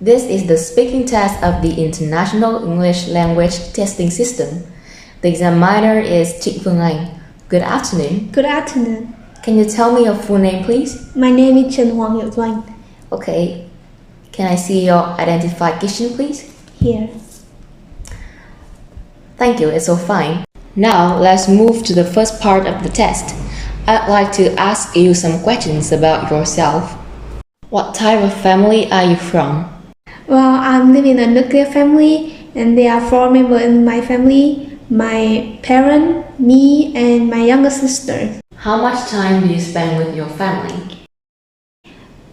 This is the speaking test of the International English Language Testing System. The examiner is Phuong. Good afternoon. Good afternoon. Can you tell me your full name, please? My name is Hoang Doanh. Okay. Can I see your identification, please? Here. Thank you, it's all fine. Now, let's move to the first part of the test. I'd like to ask you some questions about yourself. What type of family are you from? Well, I'm living in a nuclear family, and there are 4 members in my family: my parents, me, and my younger sister. How much time do you spend with your family?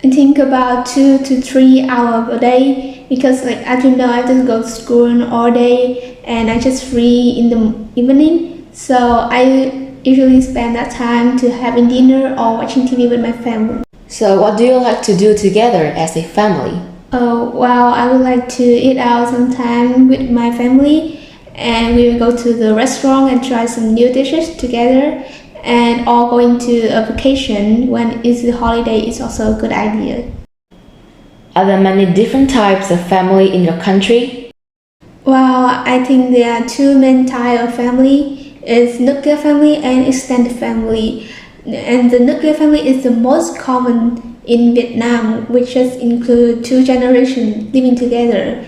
I think about 2 to 3 hours a day, because as you know, I just go to school all day and I just free in the evening. So I usually spend that time to having dinner or watching TV with my family. So what do you like to do together as a family? Well, I would like to eat out sometime with my family, and we will go to the restaurant and try some new dishes together, and or going to a vacation when it's a holiday is also a good idea. Are there many different types of family in your country? Well, I think there are 2 main types of family. It's nuclear family and extended family. And the nuclear family is the most common in Vietnam, which just include 2 generations living together.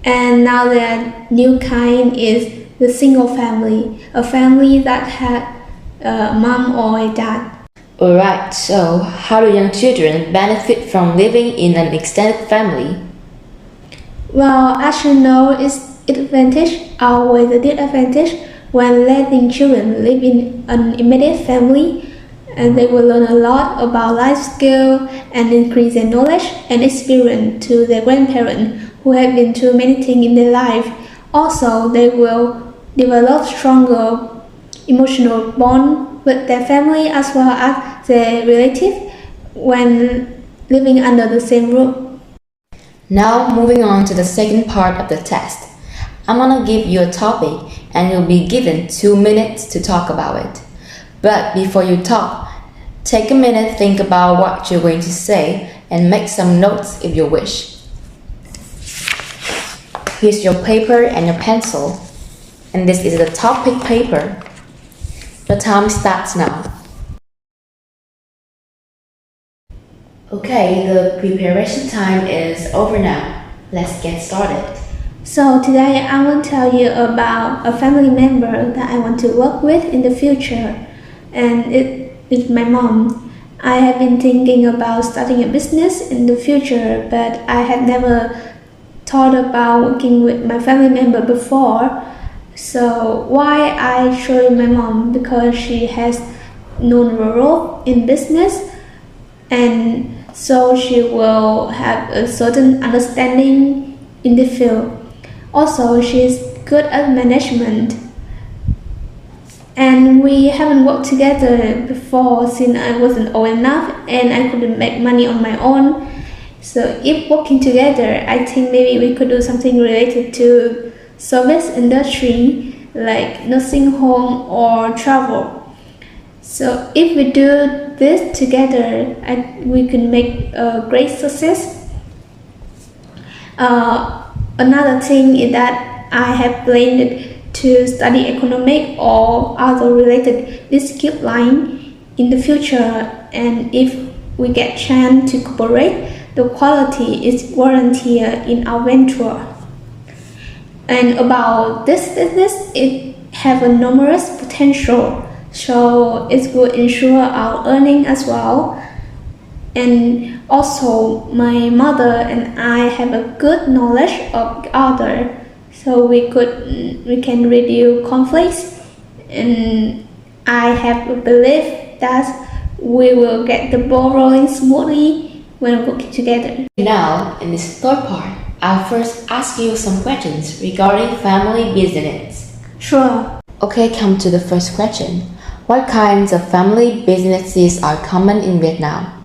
And now the new kind is the single family, a family that had a mom or a dad. Alright, so how do young children benefit from living in an extended family? Well, as you know, its advantage outweighs the disadvantage when letting children live in an immediate family, and they will learn a lot about life skills and increase their knowledge and experience to their grandparents who have been through many things in their life. Also, they will develop stronger emotional bond with their family as well as their relatives when living under the same roof. Now moving on to the second part of the test. I'm gonna give you a topic and you'll be given 2 minutes to talk about it. But before you talk, take a minute, think about what you're going to say and make some notes if you wish. Here's your paper and your pencil, and this is the topic paper. The time starts now. Okay, the preparation time is over now. Let's get started. So today I will tell you about a family member that I want to work with in the future, and it is my mom. I have been thinking about starting a business in the future, but I had never thought about working with my family member before. So why I chose my mom? Because she has known role in business, and so she will have a certain understanding in the field. Also, she's good at management, and we haven't worked together before since I wasn't old enough and I couldn't make money on my own. So if working together, I think maybe we could do something related to service industry like nursing home or travel. So if we do this together, we can make a great success. Another thing is that I have planned to study economic or other related discipline in the future, and if we get chance to cooperate, the quality is guaranteed in our venture. And about this business, it have a numerous potential, so it will ensure our earning as well. And also, my mother and I have a good knowledge of other, so we can reduce conflicts, and I have a belief that we will get the ball rolling smoothly when working together. Now, in this third part, I'll first ask you some questions regarding family business. Sure. Okay, come to the first question. What kinds of family businesses are common in Vietnam?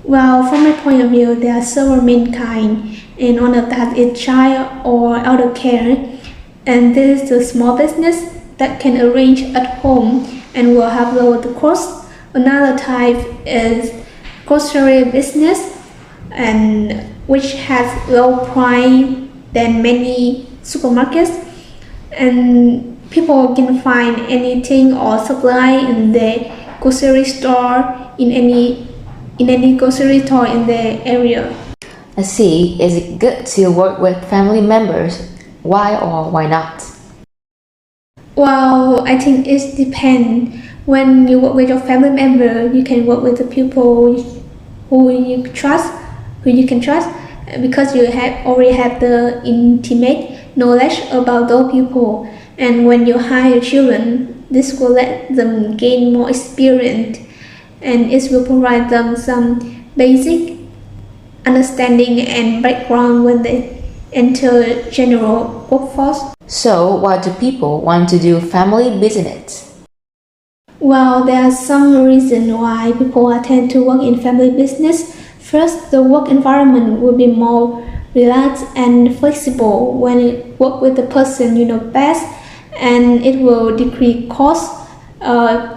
Well, from my point of view, there are several main kinds, and one of that is child or elder care. And this is a small business that can arrange at home and will have lower the cost. Another type is grocery business, and which has low price than many supermarkets, and people can find anything or supply in the grocery store in any grocery store in the area. I see. Is it good to work with family members? Why or why not? Well, I think it depends. When you work with your family member, you can work with the people who you trust, who you can trust, because you already have the intimate knowledge about those people. And when you hire children, this will let them gain more experience, and it will provide them some basic understanding and background when they enter general workforce. So, why do people want to do family business? Well, there are some reasons why people tend to work in family business. First, the work environment will be more relaxed and flexible when you work with the person you know best, and it will decrease costs.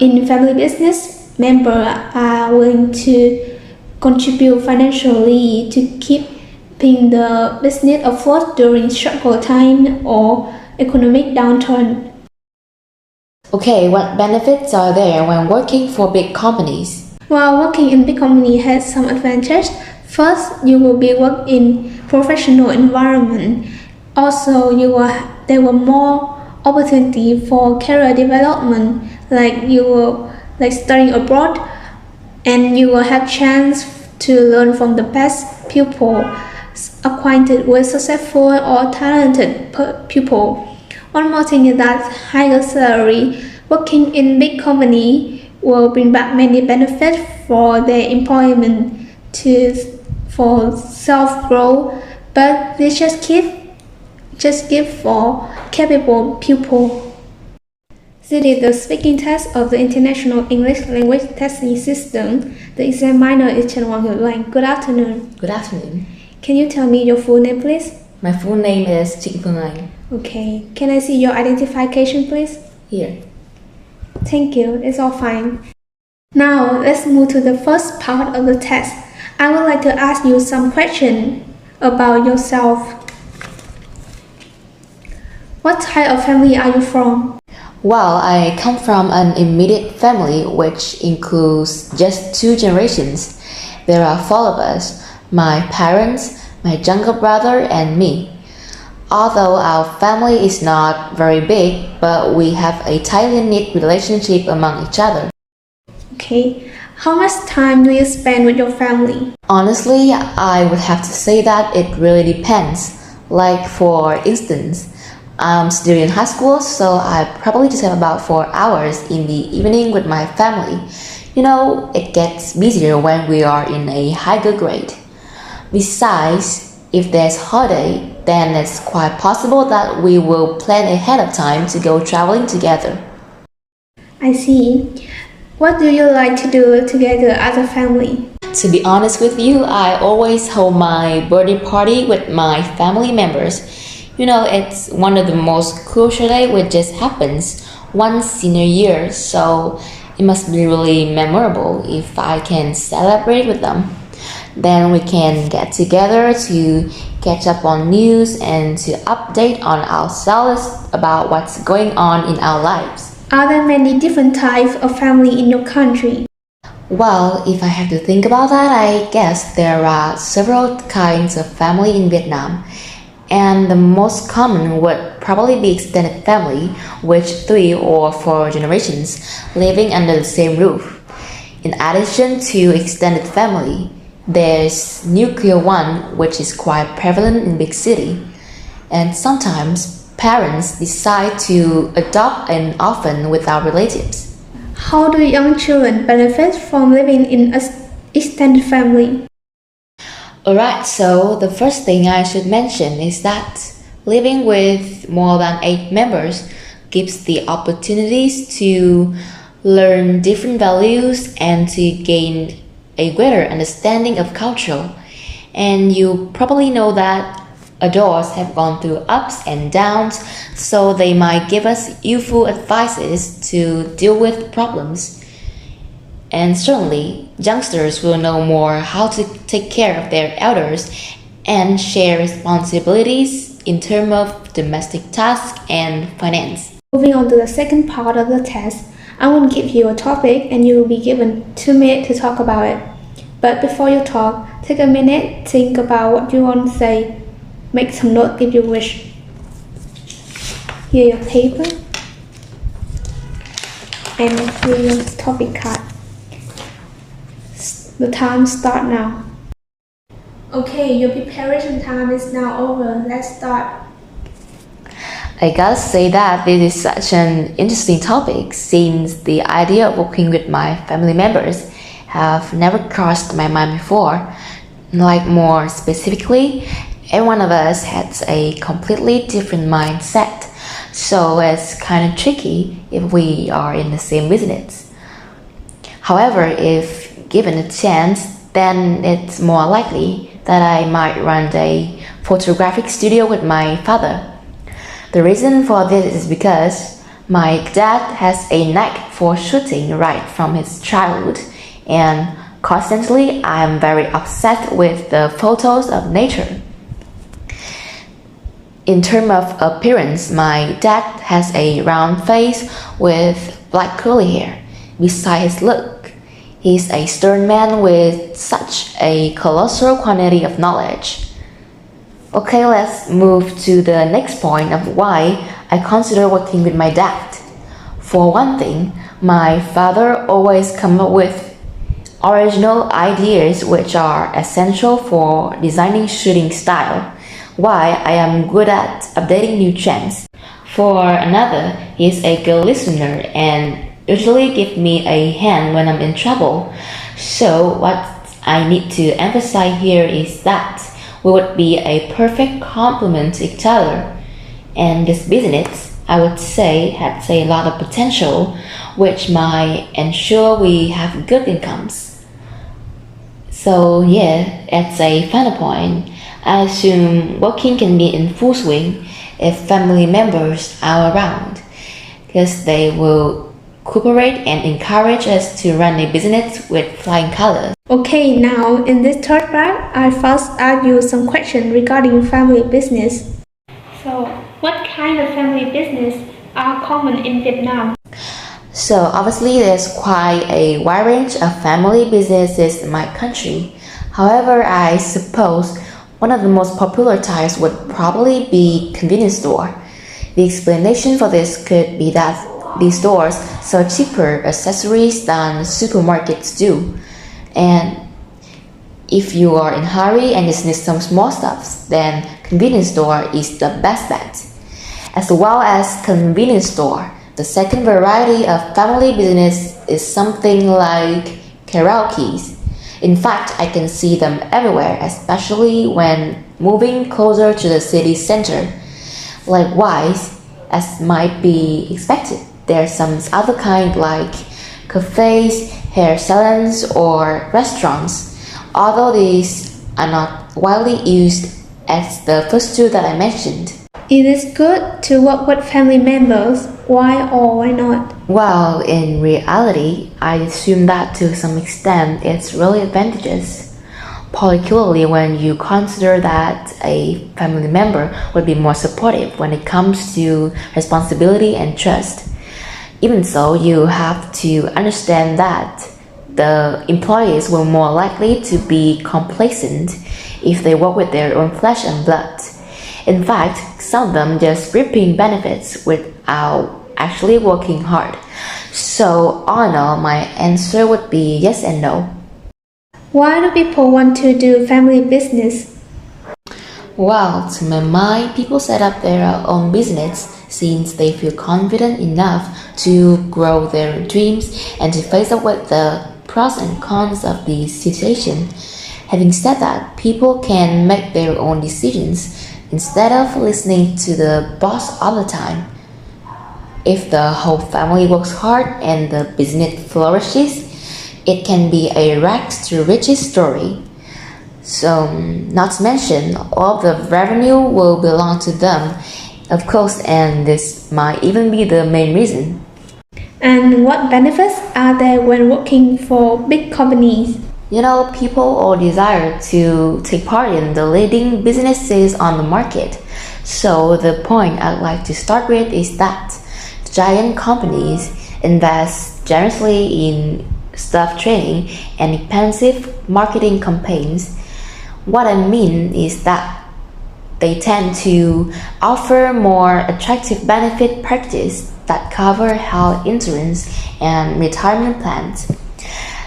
In family business, members are willing to contribute financially to keeping the business afloat during struggle time or economic downturn. Okay, what benefits are there when working for big companies? While working in big company has some advantage. First, you will be work in professional environment. Also, there will more opportunity for career development, like you will studying abroad, and you will have chance to learn from the best people, acquainted with successful or talented people. One more thing is that higher salary. Working in big company will bring back many benefits for their employment for self-growth, but they just give for capable people. This is the speaking test of the International English Language Testing System. The examiner is Hoang Doanh. Good afternoon. Good afternoon. Can you tell me your full name, please? My full name is Trinh. Okay. Can I see your identification, please? Here. Thank you. It's all fine. Now, let's move to the first part of the test. I would like to ask you some questions about yourself. What type of family are you from? Well, I come from an immediate family which includes just 2 generations. There are 4 of us, my parents, my younger brother, and me. Although our family is not very big, but we have a tightly knit relationship among each other. Okay. How much time do you spend with your family? Honestly, I would have to say that it really depends. Like for instance, I'm still in high school, so I probably just have about 4 hours in the evening with my family. You know, it gets busier when we are in a higher grade. Besides, if there's holiday, then it's quite possible that we will plan ahead of time to go traveling together. I see. What do you like to do together as a family? To be honest with you, I always hold my birthday party with my family members. You know, it's one of the most crucial days which just happens once in a year, so it must be really memorable if I can celebrate with them. Then we can get together to catch up on news and to update on ourselves about what's going on in our lives. Are there many different types of family in your country? Well, if I have to think about that, I guess there are several kinds of family in Vietnam. And the most common would probably be extended family, with 3 or 4 generations living under the same roof. In addition to extended family, there's nuclear one, which is quite prevalent in big city. And sometimes parents decide to adopt an orphan without relatives. How do young children benefit from living in an extended family? Alright, so the first thing I should mention is that living with more than 8 members gives the opportunities to learn different values and to gain a greater understanding of culture. And you probably know that adults have gone through ups and downs, so they might give us useful advices to deal with problems. And certainly, youngsters will know more how to take care of their elders and share responsibilities in terms of domestic tasks and finance. Moving on to the second part of the test, I will give you a topic and you will be given 2 minutes to talk about it. But before you talk, take a minute, think about what you want to say. Make some notes if you wish. Here your paper and here your topic card. The time starts now. Okay, your preparation time is now over. Let's start. I gotta say that this is such an interesting topic since the idea of working with my family members have never crossed my mind before. Like more specifically, every one of us has a completely different mindset, so it's kind of tricky if we are in the same business. However, if given a chance, then it's more likely that I might run a photographic studio with my father. The reason for this is because my dad has a knack for shooting right from his childhood, and constantly I am very obsessed with the photos of nature. In terms of appearance, my dad has a round face with black curly hair. Besides his look, he's a stern man with such a colossal quantity of knowledge. Okay, let's move to the next point of why I consider working with my dad. For one thing, my father always comes up with original ideas which are essential for designing shooting style, why I am good at updating new trends. For another, he is a good listener and usually gives me a hand when I'm in trouble. So what I need to emphasize here is that we would be a perfect complement to each other. And this business, I would say, has a lot of potential, which might ensure we have good incomes. So yeah, as a final point, I assume working can be in full swing if family members are around, because they will cooperate and encourage us to run a business with flying colors. Okay, now in this third part, I first ask you some questions regarding family business. So, what kind of family business are common in Vietnam? So obviously there's quite a wide range of family businesses in my country. However, I suppose one of the most popular types would probably be convenience store. The explanation for this could be that these stores sell cheaper accessories than supermarkets do. And if you are in a hurry and just need some small stuff, then convenience store is the best bet. As well as convenience store, the second variety of family business is something like karaoke's. In fact, I can see them everywhere, especially when moving closer to the city center. Likewise, as might be expected, there's some other kind like cafes, hair salons, or restaurants, although these are not widely used as the first two that I mentioned. It is good to work with family members. Why or why not? Well, in reality, I assume that to some extent it's really advantageous, particularly when you consider that a family member would be more supportive when it comes to responsibility and trust. Even so, you have to understand that the employees were more likely to be complacent if they work with their own flesh and blood. In fact, some of them just reaping benefits without actually working hard. So all in all, my answer would be yes and no. Why do people want to do family business? Well, to my mind, people set up their own business since they feel confident enough to grow their dreams and to face up with the pros and cons of the situation. Having said that, people can make their own decisions instead of listening to the boss all the time. If the whole family works hard and the business flourishes, it can be a rags to riches story. So, not to mention, all the revenue will belong to them, of course, and this might even be the main reason. And what benefits are there when working for big companies? People all desire to take part in the leading businesses on the market. So the point I'd like to start with is that giant companies invest generously in staff training and expensive marketing campaigns. What I mean is that they tend to offer more attractive benefit packages that cover health insurance and retirement plans.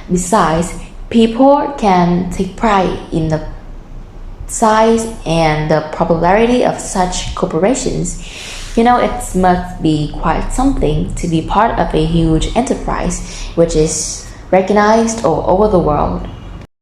Besides, people can take pride in the size and the popularity of such corporations. It must be quite something to be part of a huge enterprise which is recognized all over the world.